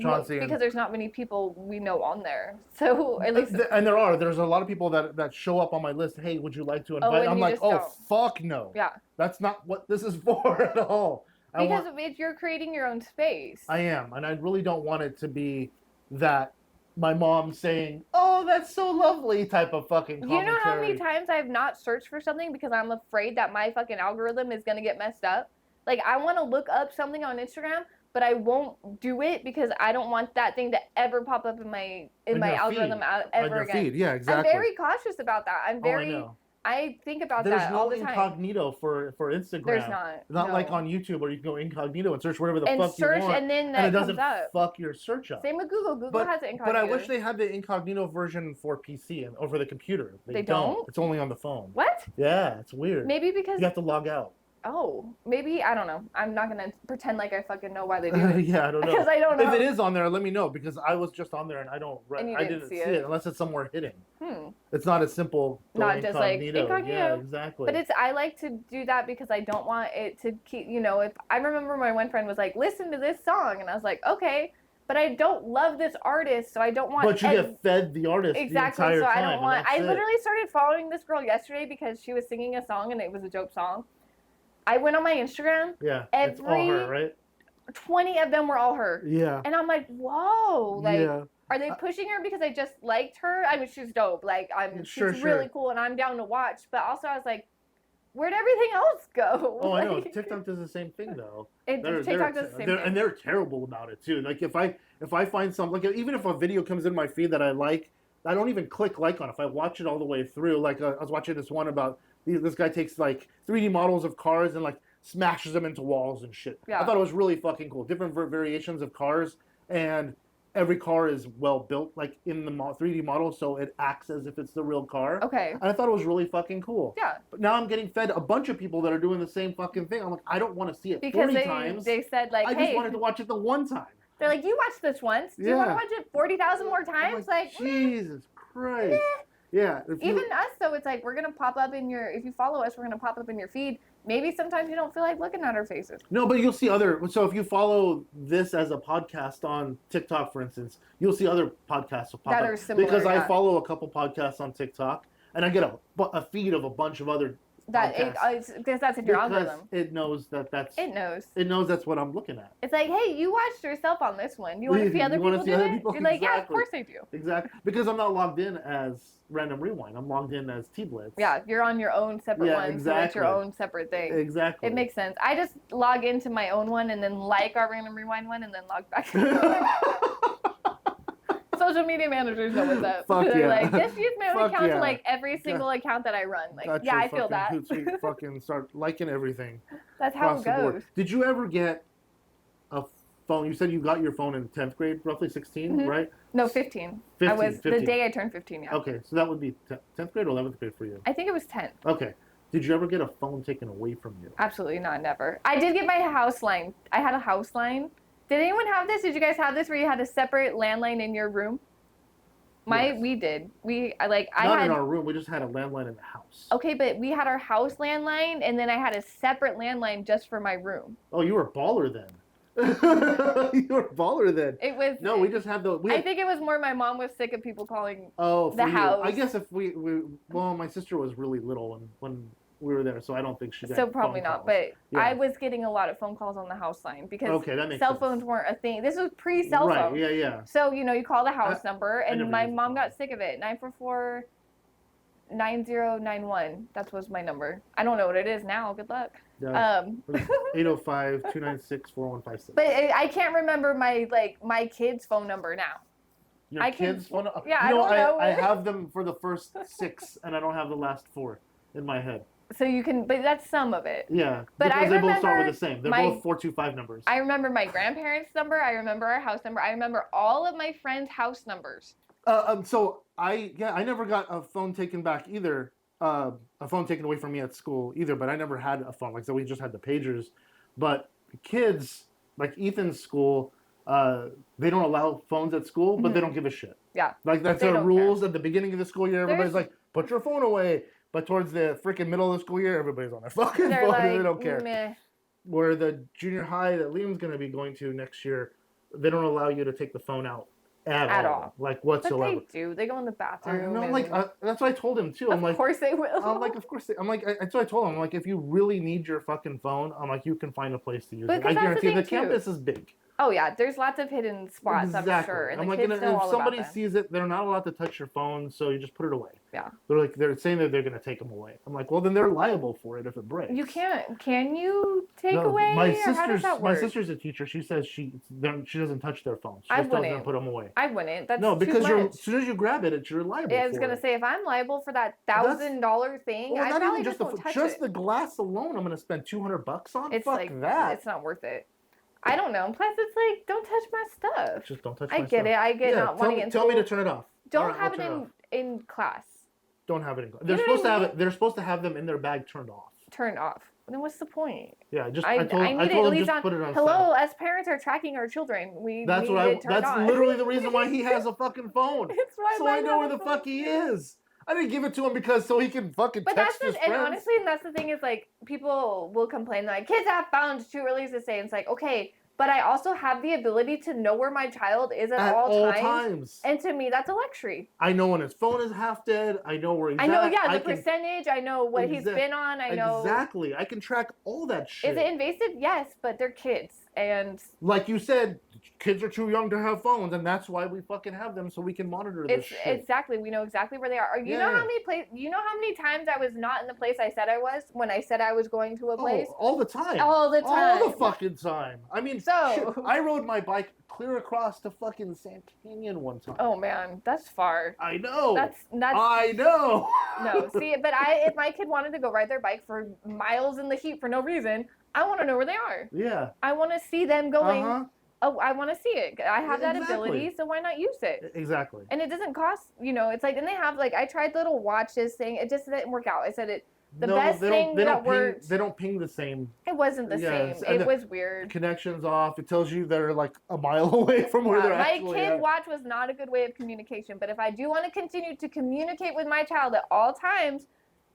Chauncey. Because there's not many people we know on there. So at least and there's a lot of people that show up on my list. Hey, would you like to invite? I'm like, fuck no. Yeah. That's not what this is for at all. Because you're creating your own space. I am, and I really don't want it to be that my mom saying, "Oh, that's so lovely" type of fucking commentary. You know how many times I've not searched for something because I'm afraid that my fucking algorithm is gonna get messed up? Like, I want to look up something on Instagram, but I won't do it because I don't want that thing to ever pop up in my algorithm ever again. Feed. Yeah, exactly. I'm very cautious about that. I think about that all the time. There's no incognito for Instagram. There's not. Not like on YouTube where you can go incognito and search whatever the fuck you want. And then it doesn't fuck your search up. Same with Google. Google has it incognito. But I wish they had the incognito version for PC and over the computer. They don't? It's only on the phone. What? Yeah, it's weird. Maybe because... You have to log out. Oh, maybe, I don't know. I'm not going to pretend like I fucking know why they do it. Yeah, I don't know. Because I don't know. If it is on there, let me know because I was just on there and I didn't see it unless it's somewhere hidden. It's not as simple. Not just like incognito. Yeah, exactly. But I like to do that because I don't want it to keep, if I remember my one friend was like, listen to this song. And I was like, okay. But I don't love this artist, so I don't want... But you get fed the artist exactly, the entire so time. I don't want... I literally started following this girl yesterday because she was singing a song and it was a dope song. I went on my Instagram. Yeah, it's all her, right? 20 of them were all her. Yeah. And I'm like, whoa. Like, are they pushing her because I just liked her? I mean, she's dope. Like, she's really cool and I'm down to watch. But also I was like, where'd everything else go? Oh, I know. TikTok does the same thing, though. TikTok does the same thing. And they're terrible about it, too. Like, if I find something, like, even if a video comes in my feed that I like, I don't even click like on it. If I watch it all the way through, like, I was watching this one about... This guy takes like 3D models of cars and like smashes them into walls and shit. Yeah. I thought it was really fucking cool. Different variations of cars, and every car is well built, like in the 3D model, so it acts as if it's the real car. Okay. And I thought it was really fucking cool. Yeah. But now I'm getting fed a bunch of people that are doing the same fucking thing. I'm like, I don't want to see it because 40 times. They said like, I hey, just wanted to watch it the one time. They're like, you watched this once. Do you want to watch it 40,000 more times? Like, Jesus Christ. Yeah. Even us, though, it's like, we're going to pop up in your, if you follow us, we're going to pop up in your feed. Maybe sometimes you don't feel like looking at our faces. No, but you'll see so if you follow this as a podcast on TikTok, for instance, you'll see other podcasts will pop that up. Are similar. Because I follow a couple podcasts on TikTok, and I get a feed of a bunch of other because that's in your algorithm. It knows that's... It knows. It knows that's what I'm looking at. It's like, hey, you watched yourself on this one. You want to see other people do it? You're like, yeah, of course I do. Exactly. Because I'm not logged in as Random Rewind. I'm logged in as T-Blitz. Yeah, you're on your own separate one. Exactly. So it's your own separate thing. Exactly. It makes sense. I just log into my own one and then like our Random Rewind one and then log back. Social media managers know what's up. Fuck They're yeah. like, just use my own account yeah. to like every single account that I run. Like, Got yeah, I feel that. Fucking start liking everything. That's how it goes. Did you ever get a phone? You said you got your phone in 10th grade, roughly 16, right? No, 15. 15. I was 15. the day I turned 15, yeah. Okay, so that would be 10th grade or 11th grade for you? I think it was 10th. Okay. Did you ever get a phone taken away from you? Absolutely not, never. I did get my house line. I had a house line. Did anyone have this? Did you guys have this where you had a separate landline in your room? Yes. We did. Not in our room. We just had a landline in the house. Okay, but we had our house landline, and then I had a separate landline just for my room. Oh, you were a baller then. You were a baller then. It was. No, we just had the. I think it was more my mom was sick of people calling the house. I guess if well, my sister was really little when we were there, so I don't think she got So probably not, calls. but yeah. I was getting a lot of phone calls on the house line because cell phones weren't a thing. This was pre-cell phone. Right, yeah. So, you call the house number, and my mom got sick of it. 944-9091. That was my number. I don't know what it is now. Good luck. Yeah. 805-296-4156. But I can't remember my kid's phone number now. Your kid's phone number? Yeah, I don't know. I have them for the first 6, and I don't have the last 4 in my head. So you can, but that's some of it. Yeah, but because they both start with the same. They're both 425 numbers. I remember my grandparents' number. I remember our house number. I remember all of my friends' house numbers. So I never got a phone taken back either. A phone taken away from me at school either. But I never had a phone. Like so, we just had the pagers. But kids, like Ethan's school, they don't allow phones at school, but they don't give a shit. Yeah. Like that's their rules at the beginning of the school year. Everybody's like, put your phone away. But towards the freaking middle of the school year, everybody's on their fucking phone. Like, they don't care. Meh. Where the junior high that Liam's going to be going to next year, they don't allow you to take the phone out at all. Like whatsoever. But they do. They go in the bathroom. No, that's what I told him too. Of course they will. I'm like, of course they. I'm like, that's what I told him. I'm like, if you really need your fucking phone, I'm like, you can find a place to use it. I guarantee the campus is big. Oh yeah, there's lots of hidden spots, I'm sure. And I'm the like, kids know if all somebody about them. sees it, they're not allowed to touch your phone, so you just put it away. Yeah. They're saying that they're gonna take them away. I'm like, well, then they're liable for it if it breaks. You can't. Can you take away? My or how does that work? My sister's a teacher. She says she doesn't touch their phones. She just doesn't put them away. I wouldn't. That's because too much. As soon as you grab it, you're liable. Yeah, I was gonna say if I'm liable for that $1,000 thing, I probably just won't touch it. Just the glass alone, I'm gonna spend $200 on. Fuck that. It's not worth it. I don't know. Plus, it's like, don't touch my stuff. Just don't touch my stuff. I get it. I get not wanting it. Tell me to turn it off. Don't have it in class. Don't have it in class. They're supposed to have it. They're supposed to have them in their bag turned off. Turned off. Then what's the point? Yeah, just I told him just put it on. Hello, as parents are tracking our children. That's literally the reason why he has a fucking phone. It's why so I know where the fuck he is. I didn't give it to him so he can fucking text his friends. And honestly, that's the thing is like people will complain like kids have phones too early to say. And it's like okay. But I also have the ability to know where my child is at all times. And to me, that's a luxury. I know when his phone is half dead. I know where he's at. I know, the percentage. I know what he's been on. I know. Exactly. I can track all that shit. Is it invasive? Yes, but they're kids. And like you said, kids are too young to have phones, and that's why we fucking have them so we can monitor this shit. Exactly. We know exactly where they are. You know how many times I was not in the place I said I was when I said I was going to a place? All the time. All the time. All the fucking time. I mean, shit, I rode my bike clear across to fucking Sand Canyon one time. Oh man, that's far. I know. That's I know. No, see, but if my kid wanted to go ride their bike for miles in the heat for no reason, I want to know where they are. Yeah. I want to see them going, oh, I want to see it. I have that ability, so why not use it? Exactly. And it doesn't cost, it's like, and they have, like, I tried the little watches thing. It just didn't work out. I said the best thing that worked. They don't ping the same. It wasn't the same. It was weird. Connection's off. It tells you they're like a mile away from where they're actually My kid watch was not a good way of communication, but if I do want to continue to communicate with my child at all times,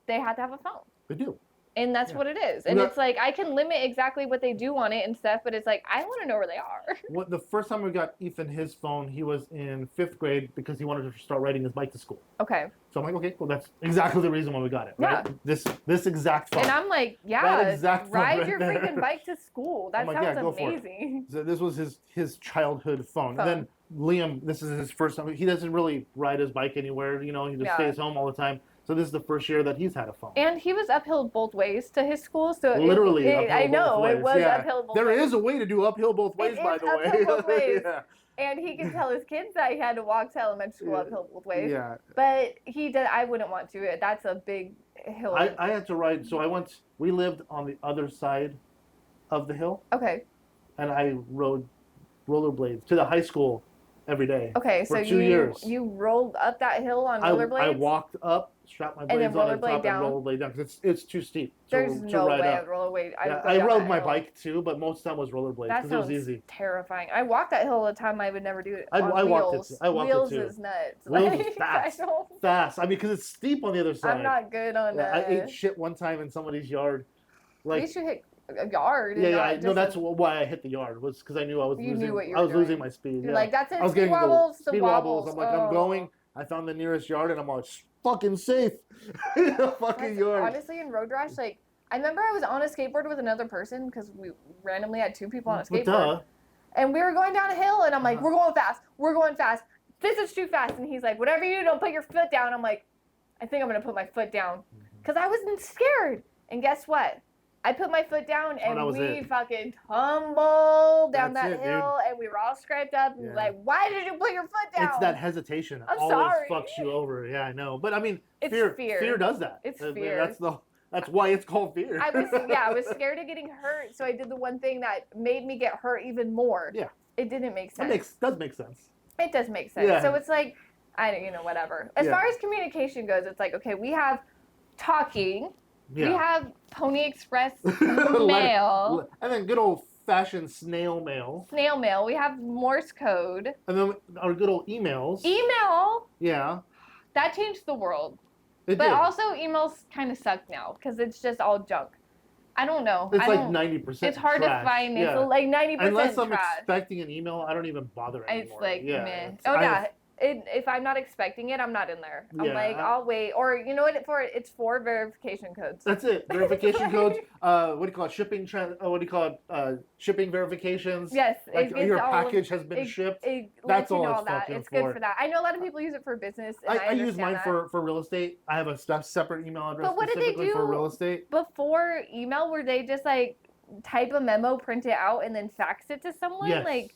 they have to have a phone. They do. And that's what it is. And it's like, I can limit exactly what they do on it and stuff, but it's like, I want to know where they are. The first time we got Ethan his phone, he was in 5th grade because he wanted to start riding his bike to school. Okay. So I'm like, okay, well, that's exactly the reason why we got it, right? Yeah. This exact phone. And I'm like, ride your freaking bike to school. That sounds amazing. So this was his childhood phone. And then Liam, this is his first time. He doesn't really ride his bike anywhere. He just stays home all the time. So this is the first year that he's had a phone. And he was uphill both ways to his school. So literally uphill I know, both ways. It was uphill both ways. There is a way to do uphill both ways, by the way. Uphill both ways. And he can tell his kids that he had to walk to elementary school uphill both ways. Yeah. But he did. I wouldn't want to. That's a big hill. I had to ride. So we lived on the other side of the hill. Okay. And I rode rollerblades to the high school every day. Okay, for 2 years. You rolled up that hill on rollerblades? I walked up, strapped my blades on the top, and rollerblade down because it's too steep. There's no way I'd rollerblade. I rode my bike too, but most of the time was rollerblades because it was easy. Terrifying. I walked that hill all the time. I would never do it. I walked it too. Wheels is nuts. Wheels is fast. Fast. I mean, because it's steep on the other side. I'm not good on that. I ate shit one time in somebody's yard. Like, you should hit a yard. No, that's why I hit the yard, was because I knew I was losing my speed. You're like, that's it. I was speed wobbles. Speed wobbles. I'm like, I'm going. I found the nearest yard, and I'm like, fucking safe. Fucking yard. Honestly, in road rash, like, I remember I was on a skateboard with another person because we randomly had 2 people on a skateboard. And we were going down a hill, and I'm like, we're going fast. We're going fast. This is too fast. And he's like, whatever you do, don't put your foot down. I'm like, I think I'm going to put my foot down. Because I wasn't scared. And guess what? I put my foot down, and we fucking tumbled down that hill, and we were all scraped up. And like, why did you put your foot down? It's that hesitation. I'm always sorry. Fucks you over. Yeah, I know. But I mean, it's fear. Fear. Fear does that. It's fear. That's why it's called fear. I was scared of getting hurt, so I did the one thing that made me get hurt even more. Yeah. It didn't make sense. It does make sense. It does make sense. Yeah. So it's like, whatever. As far as communication goes, it's like, okay, we have talking. Yeah. We have Pony Express mail. And then good old-fashioned snail mail. Snail mail. We have Morse code. And then our good old emails. Email? Yeah. That changed the world. It but did. Also, emails kind of suck now because it's just all junk. I don't know. It's like 90%. It's hard trash. to find. It's like 90% Unless I'm trash. expecting an email, I don't even bother anymore. It's like, meh. If I'm not expecting it, I'm not in there. I'm like, I'll wait. Or you know what? It's for verification codes. That's it. Verification codes. What do you call it? Shipping verifications. Yes. Like your package has been shipped. That's all it's fucking It's good for that. I know a lot of people use it for business. And I use mine for real estate. I have a separate email address but what specifically did they do for real estate. Before email, were they just like type a memo, print it out, and then fax it to someone? Yes. Like,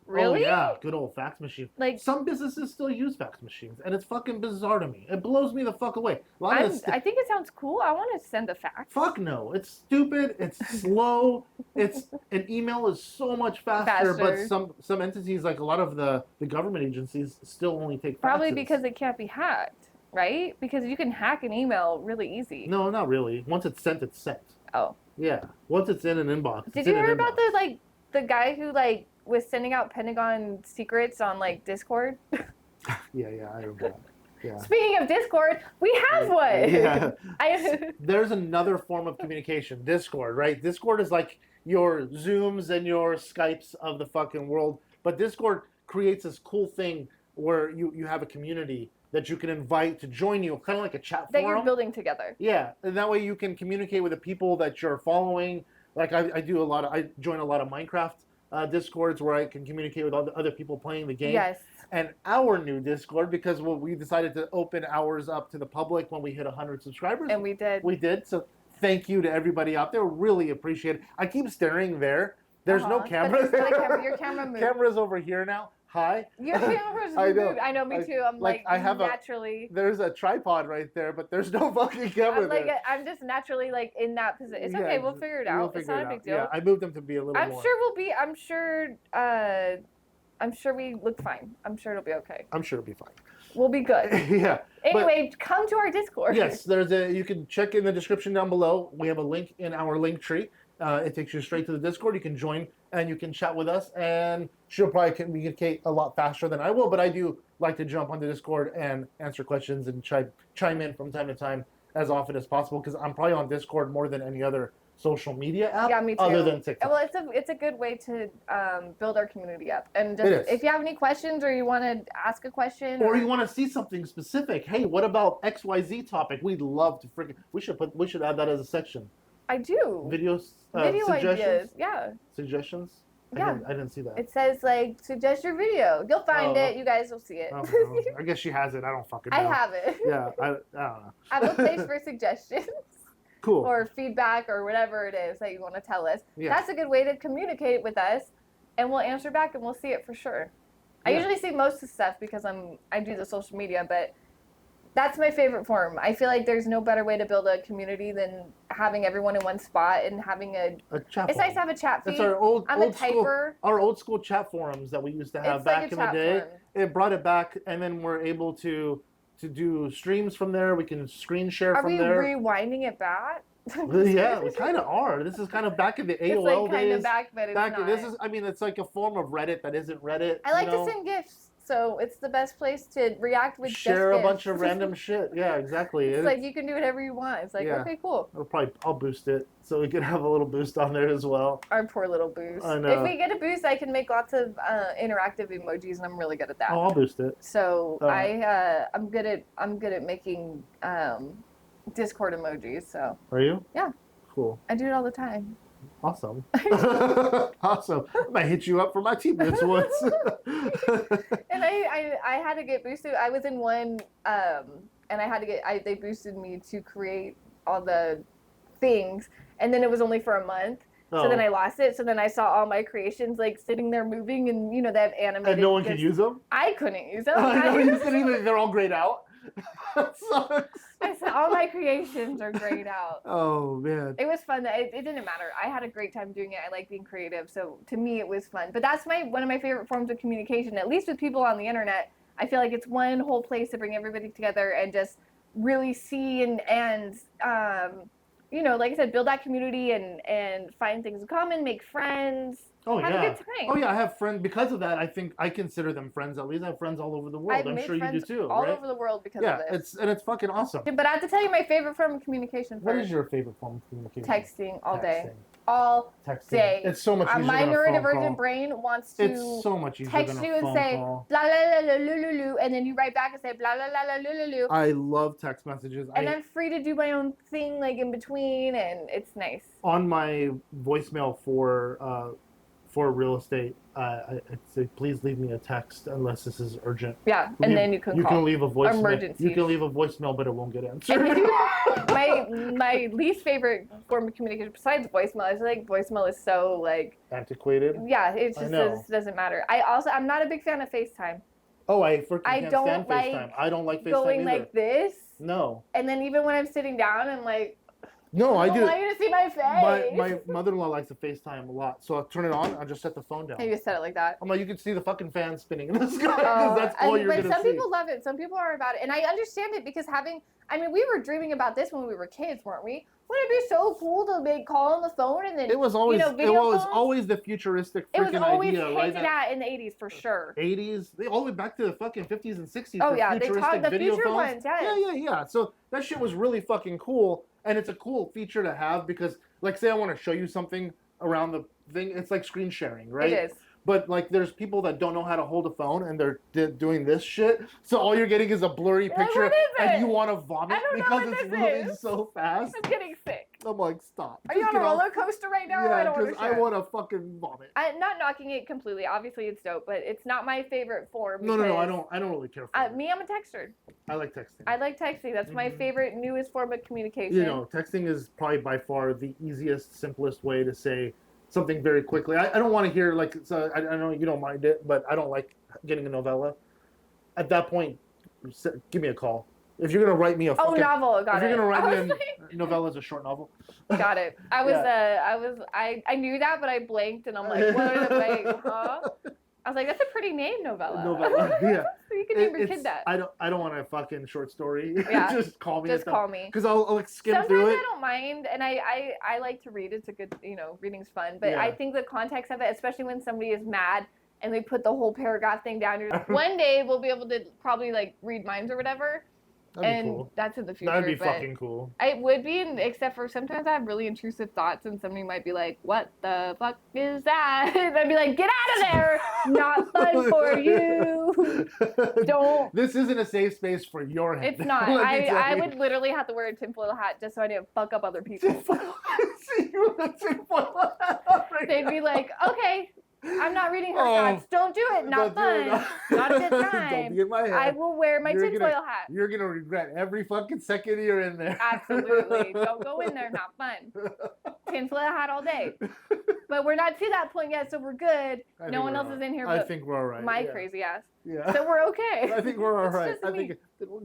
really? Oh, yeah, good old fax machine. Like, some businesses still use fax machines, and it's fucking bizarre to me. It blows me the fuck away. I think it sounds cool. I want to send a fax. Fuck no. It's stupid. It's slow. An email is so much faster. But some entities, like a lot of the government agencies, still only take faxes. Probably because it can't be hacked, right? Because you can hack an email really easy. No, not really. Once it's sent, it's sent. Oh. Yeah. Once it's in an inbox. Did you hear about the guy who was sending out Pentagon secrets on Discord? Yeah, I remember that. Yeah. Speaking of Discord, we have one. Yeah. There's another form of communication, Discord, right? Discord is like your Zooms and your Skypes of the fucking world, but Discord creates this cool thing where you have a community that you can invite to join you, kind of like a chat forum. That you're building together. Yeah, and that way you can communicate with the people that you're following. Like I join a lot of Minecraft Discords where I can communicate with all the other people playing the game. Yes. And our new Discord, because we decided to open ours up to the public when we hit 100 subscribers. And we did. We did. So thank you to everybody out there. Really appreciate it. I keep staring there. There's no camera there. Your camera moved. Camera's over here now. hi. Your camera is moved. I know, me too. I'm like I have naturally. There's a tripod right there, but there's no fucking camera there. I'm just naturally like in that position. It's okay. We'll figure it out. It's not a big deal. Yeah, I moved them to be a little more. I'm sure we look fine. I'm sure it'll be okay. I'm sure it'll be fine. We'll be good. Yeah. Anyway, come to our Discord. Yes, you can check in the description down below. We have a link in our link tree. It takes you straight to the Discord. You can join and you can chat with us. And she'll probably communicate a lot faster than I will, but I do like to jump on the Discord and answer questions and chime in from time to time as often as possible, because I'm probably on Discord more than any other social media app. Yeah, me too. Other than TikTok. Well, it's a good way to build our community up. And just, if you have any questions or you want to ask a question, or you want to see something specific, hey, what about XYZ topic? We'd love to we should add that as a section. I do. Video ideas. Yeah. Suggestions. Yeah. I didn't see that. It says like suggest your video. You'll find it. You guys will see it. I guess she has it. I don't fucking know. I have it. Yeah. I don't know. I have a place for suggestions. Cool. Or feedback or whatever it is that you want to tell us. Yeah. That's a good way to communicate with us, and we'll answer back and we'll see it for sure. I usually see most of the stuff because I do the social media, but that's my favorite form. I feel like there's no better way to build a community than having everyone in one spot and having a chat. It's nice to have a chat feed. It's our old typer. Our old school chat forums that we used to have back in the day. Forum. It brought it back, and then we're able to do streams from there. We can screen share from there. Are we rewinding it back? Yeah, we kind of are. This is kind of back in the AOL it's like kind days. Of back, but it's not. It's like a form of Reddit that isn't Reddit. I like to send gifs, so it's the best place to react with. Share a bunch of random shit. Yeah, exactly. It's like you can do whatever you want. It's like okay, cool. I'll boost it so we can have a little boost on there as well. Our poor little boost. I know. If we get a boost, I can make lots of interactive emojis, and I'm really good at that. Oh, I'll boost it. So I'm good at making Discord emojis. So. Are you? Yeah. Cool. I do it all the time. Awesome. Awesome. I might hit you up for my teammates once. And I had to get boosted. I was in one, and they boosted me to create all the things, and then it was only for a month. Oh. So then I lost it. So then I saw all my creations like sitting there moving, and they have animated. And no one could use them? I couldn't use them. I know, you said they're all grayed out. That sucks. I said all my creations are grayed out. Oh man. It was fun. It didn't matter. I had a great time doing it. I like being creative. So to me it was fun. But that's one of my favorite forms of communication, at least with people on the internet. I feel like it's one whole place to bring everybody together and just really see and like I said, build that community and find things in common, make friends. Have a good time. Oh yeah, I have friends. Because of that, I think I consider them friends. At least I have friends all over the world. I'm sure you do too. All over the world because of this. It's fucking awesome. But I have to tell you my favorite form of communication. What is your favorite form of communication? Texting all day. All day. It's so much easier my than a phone neurodivergent call. brain wants to it's so much easier text than a you and phone say call. blah blah blah blah lulu, and then you write back and say blah blah blah blah lulu. I love text messages. And I'm free to do my own thing like in between, and it's nice. On my voicemail for real estate, I'd say please leave me a text unless this is urgent. Yeah, and then you can call. You can leave a voicemail. Emergency. You can leave a voicemail, but it won't get answered. my least favorite form of communication besides voicemail, I just like voicemail is so like antiquated. Yeah, it just doesn't matter. I'm not a big fan of FaceTime. Oh, I can't stand FaceTime. I don't like FaceTime going either. Like this. No. And then even when I'm sitting down, I'm like. No, I do. I want you to see my face. My mother-in-law likes to FaceTime a lot, so I'll turn it on. I'll just set the phone down. You just set it like that. I'm like, you can see the fucking fan spinning in the sky because that's all you're gonna see. But some people love it. Some people are about it, and I understand it because we were dreaming about this when we were kids, weren't we? Wouldn't it be so cool to call on the phone and then it was always always the futuristic freaking idea, right? It was always hinted at in the 80s for sure. 80s, all the way back to the fucking 50s and 60s. Oh yeah, they talked the video future phones. ones. Yes. Yeah. So that shit was really fucking cool, and it's a cool feature to have because, like, say I want to show you something around the thing, it's like screen sharing, right? It is. But like, there's people that don't know how to hold a phone, and they're doing this shit. So all you're getting is a blurry picture, and you want to vomit because it's moving so fast. I'm getting sick. I'm like, stop. Are you on a roller coaster right now? Yeah, because I want to fucking vomit. I'm not knocking it completely. Obviously, it's dope, but it's not my favorite form. No, I don't really care for it. Me, I'm a texter. I like texting. That's my favorite, newest form of communication. Texting is probably by far the easiest, simplest way to say, something very quickly. I don't want to hear like I know you don't mind it, but I don't like getting a novella. At that point, give me a call. If you're gonna write me a fucking, novel, got it. If you're gonna write me a novella, is a short novel. Got it. I knew that, but I blanked and I'm like, wait, huh? I was like, that's a pretty name, novella. Novella, yeah. So you can name your kid that. I don't want a fucking short story. Yeah. Just call me. Just call me. Because I'll like skim through it. Sometimes I don't mind, and I like to read. It's a good, reading's fun. But I think the context of it, especially when somebody is mad and they put the whole paragraph thing down. One day we'll be able to probably like read minds or whatever. That'd be cool. That's in the future. That'd be fucking cool. It would be, except for sometimes I have really intrusive thoughts, and somebody might be like, "What the fuck is that?" And I'd be like, "Get out of there! Not fun for you. Don't." This isn't a safe space for your head. It's not. I would literally have to wear a tinfoil hat just so I didn't fuck up other people. They'd be like, "Okay. I'm not reading her thoughts. Don't do it. Not fun. Not a good time. Don't be in my head. I will wear my tinfoil hat." You're going to regret every fucking second you're in there. Absolutely. Don't go in there. Not fun. Tinfoil hat all day. But we're not to that point yet, so we're good. No one else is in here but I think we're all right. My crazy ass. Yeah. So we're okay. I think we're all right. I think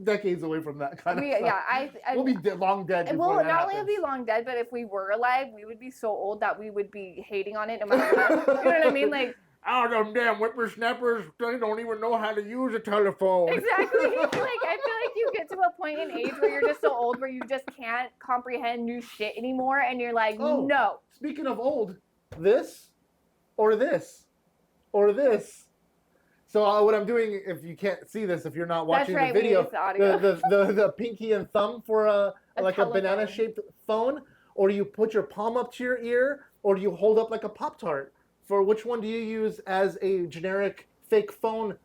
decades away from that kind of stuff. Yeah, we'll be long dead. Well, not only will we be long dead, but if we were alive, we would be so old that we would be hating on it no matter what. You know what I mean? Like, oh, them damn whippersnappers, they don't even know how to use a telephone. Exactly. Like, I feel like you get to a point in age where you're just so old where you just can't comprehend new shit anymore, and you're like, no. Speaking of old, this or this or this. So what I'm doing, if you can't see this, if you're not watching the video, the pinky and thumb for a banana-shaped phone, or you put your palm up to your ear, or do you hold up like a Pop-Tart? For which one do you use as a generic fake phone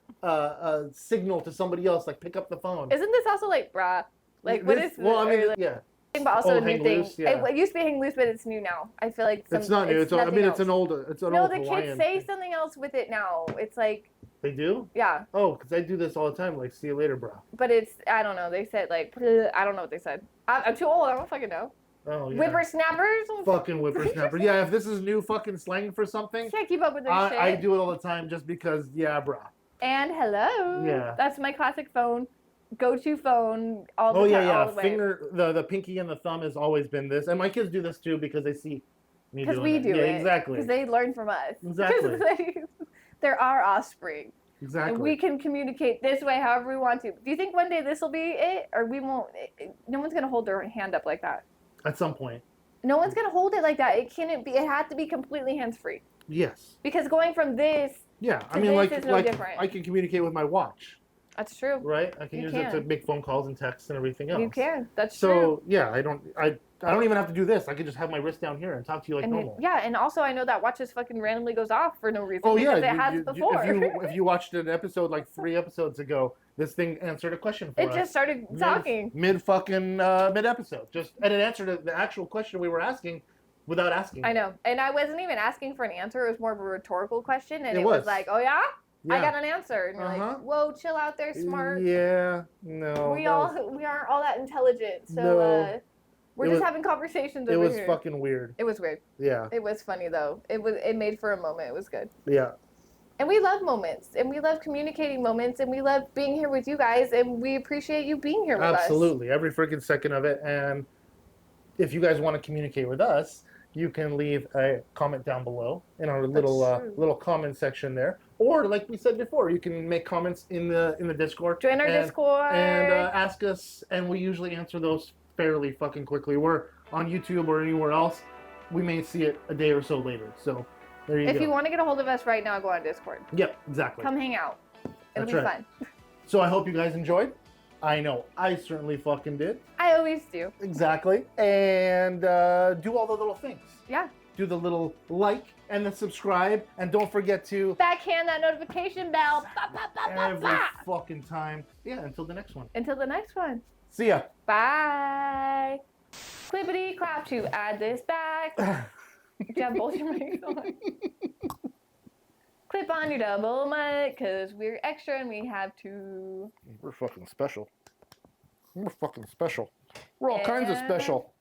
signal to somebody else, like pick up the phone? Isn't this also like brah? Like what is? Well, I mean, yeah. But also a new thing. Loose, yeah. It used to be hang loose, but it's new now. I feel like it's not new. It's an old. No, the kids say something else with it now. It's like. They do? Yeah. Oh, because I do this all the time. Like, see you later, bro. But it's, I don't know. They said like, I don't know what they said. I'm too old. I don't fucking know. Oh, yeah. Whippersnappers? Fucking whippersnappers. Yeah, if this is new fucking slang for something. Can't keep up with this shit. I do it all the time just because, yeah, bro. And hello. Yeah. That's my classic phone. Go-to phone all the time. Oh, yeah. Finger, the pinky and the thumb has always been this. And my kids do this too because they see me doing it. Because we do it. Yeah, exactly. Because they learn from us. Exactly. They're our offspring. Exactly. And we can communicate this way however we want to. Do you think one day this will be it? Or we won't? No one's going to hold their hand up like that. At some point. No one's going to hold it like that. It can't be. It has to be completely hands-free. Yes. Because going from this I mean, like different. I can communicate with my watch. That's true. Right? I can use it to make phone calls and texts and everything else. You can. That's true. So, yeah, I don't even have to do this. I can just have my wrist down here and talk to you like normal. Yeah, and also I know that watch just fucking randomly goes off for no reason. Oh, yeah. Because it has before. If you watched an episode like 3 episodes ago, this thing answered a question for us. It just started talking. Mid-episode. And it answered the actual question we were asking without asking. I know. And I wasn't even asking for an answer. It was more of a rhetorical question. And it was like, oh, yeah? I got an answer. And you're like, whoa, chill out there, smart. Yeah, no. We aren't all that intelligent. So we're just having conversations over here. It was fucking weird. It was weird. Yeah. It was funny, though. It made for a moment. It was good. Yeah. And we love moments. And we love communicating moments. And we love being here with you guys. And we appreciate you being here with us. Absolutely. Every freaking second of it. And if you guys want to communicate with us, you can leave a comment down below in our little comment section there. Or like we said before, you can make comments in the Discord. Join our Discord. And ask us, and we usually answer those fairly fucking quickly. We're on YouTube or anywhere else. We may see it a day or so later. So there you go. If you want to get a hold of us right now, go on Discord. Yep, exactly. Come hang out. It'll be fun. So I hope you guys enjoyed. I know I certainly fucking did. I always do. Exactly. And do all the little things. Yeah. Do the little like and the subscribe, and don't forget to backhand that notification bell. Every fucking time. Yeah, until the next one. Until the next one. See ya. Bye. Clippity clap to add this back. You have both your mics on. Clip on your double mic, because we're extra and we have to. We're fucking special. We're fucking special. We're all kinds of special.